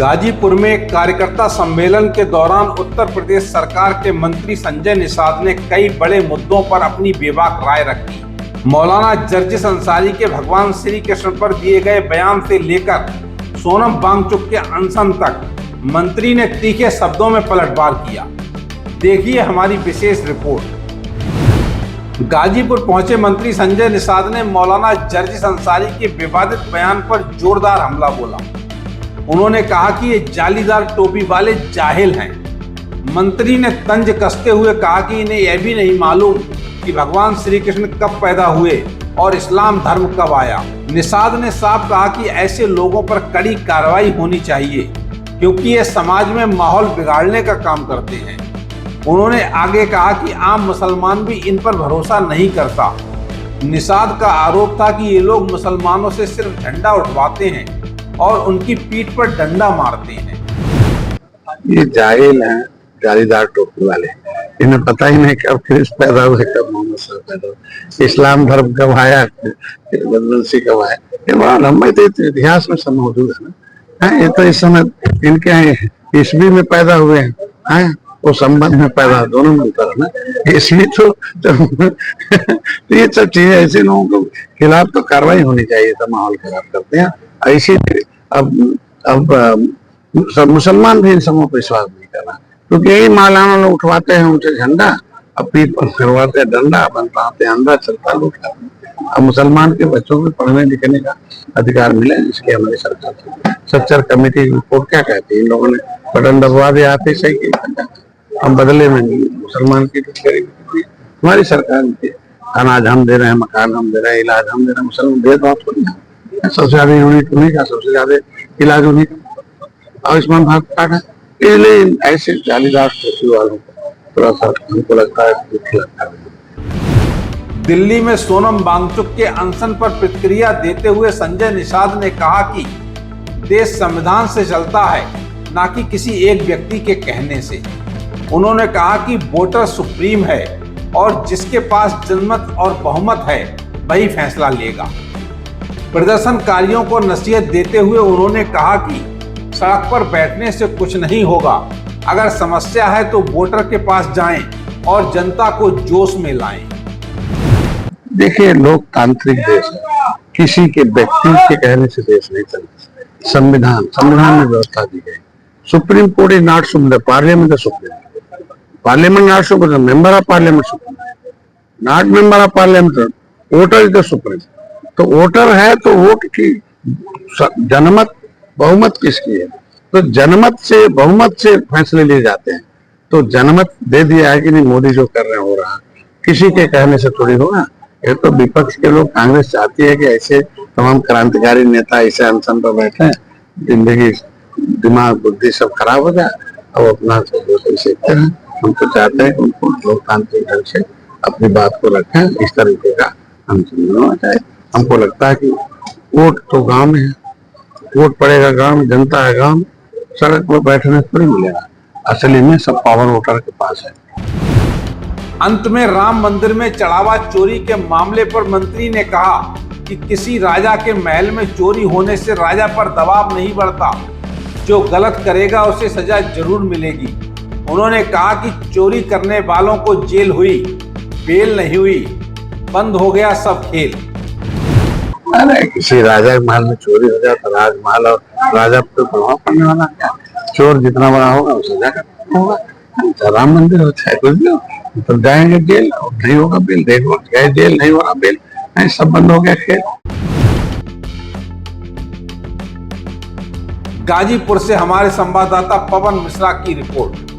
गाजीपुर में एक कार्यकर्ता सम्मेलन के दौरान उत्तर प्रदेश सरकार के मंत्री संजय निषाद ने कई बड़े मुद्दों पर अपनी बेबाक राय रखी। मौलाना जर्जिस अंसारी के भगवान श्री कृष्ण पर दिए गए बयान से लेकर सोनम वांगचुक के अनशन तक मंत्री ने तीखे शब्दों में पलटवार किया। देखिए हमारी विशेष रिपोर्ट। गाजीपुर पहुंचे मंत्री संजय निषाद ने मौलाना जर्जिस अंसारी के विवादित बयान पर जोरदार हमला बोला। उन्होंने कहा कि ये जालीदार टोपी वाले जाहिल हैं। मंत्री ने तंज कसते हुए कहा कि इन्हें यह भी नहीं मालूम कि भगवान श्री कृष्ण कब पैदा हुए और इस्लाम धर्म कब आया। निषाद ने साफ कहा कि ऐसे लोगों पर कड़ी कार्रवाई होनी चाहिए क्योंकि ये समाज में माहौल बिगाड़ने का काम करते हैं। उन्होंने आगे कहा कि आम मुसलमान भी इन पर भरोसा नहीं करता। निषाद का आरोप था कि ये लोग मुसलमानों से सिर्फ झंडा उठवाते हैं और उनकी पीठ पर डंडा मारते हैं। ये जाहिल हैं, जालीदार टोपी वाले। इन्हें पता ही नहीं कब ख्रिस्त पैदा हुए, कब मोहम्मद साहब पैदा हुए, इस्लाम धर्म कब आया, बदनसी कब आया। ये बड़ा लंबा इतिहास में सब मौजूद है ना। ये तो इस समय इनके यहाँ ईस्वी में पैदा हुए हैं, वो संबंध में पैदा, दोनों में अंतर है ना। इसलिए तो ये सब चीजें ऐसे लोगों के खिलाफ तो कार्रवाई होनी चाहिए। सब माहौल खराब करते हैं ऐसे। अब सब मुसलमान भी इन सबों पर विश्वास नहीं कर रहा क्योंकि यही मौलाना लोग उठवाते हैं उनसे झंडा, अब पीठ पर फिरवाते हैं डंडा, बनवाते हैं अंदर चलता लूट करते। अब मुसलमान के बच्चों को पढ़ने लिखने का अधिकार मिले, इसलिए हमारी सरकार सच्चर कमेटी की रिपोर्ट क्या कहती है, इन लोगों ने बटन दबवा दिया आते सही किया। हम बदले में मुसलमान की हमारी सरकार अनाज हम दे रहे हैं, मकान हम दे रहे हैं, इलाज हम दे रहे हैं। मुसलमान भेदभाव थोड़ी है। सबसे ज्यादा यूनिट उन्हीं का, सबसे ज्यादा इलाज उन्हीं का, आयुष्मान भारत कार्ड है। इसलिए ऐसे जालीदार टोपी वालों को थोड़ा सा हमको लगता है दुख लगता है। दिल्ली में सोनम वांगचुक के अनशन पर प्रतिक्रिया देते हुए संजय निषाद ने कहा कि देश संविधान से चलता है, ना कि किसी एक व्यक्ति के कहने से। उन्होंने कहा कि वोटर सुप्रीम है और जिसके पास जनमत और बहुमत है वही फैसला लेगा। प्रदर्शनकारियों को नसीहत देते हुए उन्होंने कहा कि सड़क पर बैठने से कुछ नहीं होगा, अगर समस्या है तो वोटर के पास जाएं और जनता को जोश में लाएं। देखिए, लोकतांत्रिक देश है, किसी के व्यक्ति के कहने से देश नहीं चलता। संविधान में व्यवस्था दी गई। Supreme court is not supreme, parliament supreme, parliament not supreme, member of parliament supreme, not member of parliament, voter is the supreme. तो वोटर है तो वोट की जनमत बहुमत किसकी है? तो जनमत से बहुमत से फैसले लिए जाते हैं। तो जनमत दे दिया है कि नहीं, मोदी जो कर रहे हैं हो रहा, किसी के कहने से थोड़ी होगा। ये तो विपक्ष के लोग, कांग्रेस चाहती है कि ऐसे तमाम क्रांतिकारी नेता ऐसे अनशन पर बैठे हैं, जिंदगी दिमाग बुद्धि सब खराब हो जाए और अपना सीखते हैं। हम तो चाहते हैं कि उनको लोकतांत्रिक ढंग से अपनी बात को रखें। इस तरीके का हम समझना चाहिए। हमको लगता है कि वोट तो गांव में है, वोट पड़ेगा गांव में, जनता है गांव, सड़क पर बैठने पर मिलेगा। असली में सब पावर वोटर के पास है। अंत में राम मंदिर में चढ़ावा चोरी के मामले पर मंत्री ने कहा कि किसी राजा के महल में चोरी होने से राजा पर दबाव नहीं बढ़ता। जो गलत करेगा उसे सजा जरूर मिलेगी। उन्होंने कहा कि चोरी करने वालों को जेल हुई, बेल नहीं हुई, बंद हो गया सब खेल। अरे किसी राजा के महल में चोरी हो जाए तो राजमहल और राजा पर प्रभाव पड़ने वाला क्या? चोर जितना बड़ा होगा उसे सजा करना होगा। राम मंदिर होता है कुछ नहीं, तो जाएंगे जेल, और नहीं होगा बेल, देखो गए जेल, नहीं होगा बेल, नहीं, सब बंद हो गया खेल। गाजीपुर से हमारे संवाददाता पवन मिश्रा की रिपोर्ट।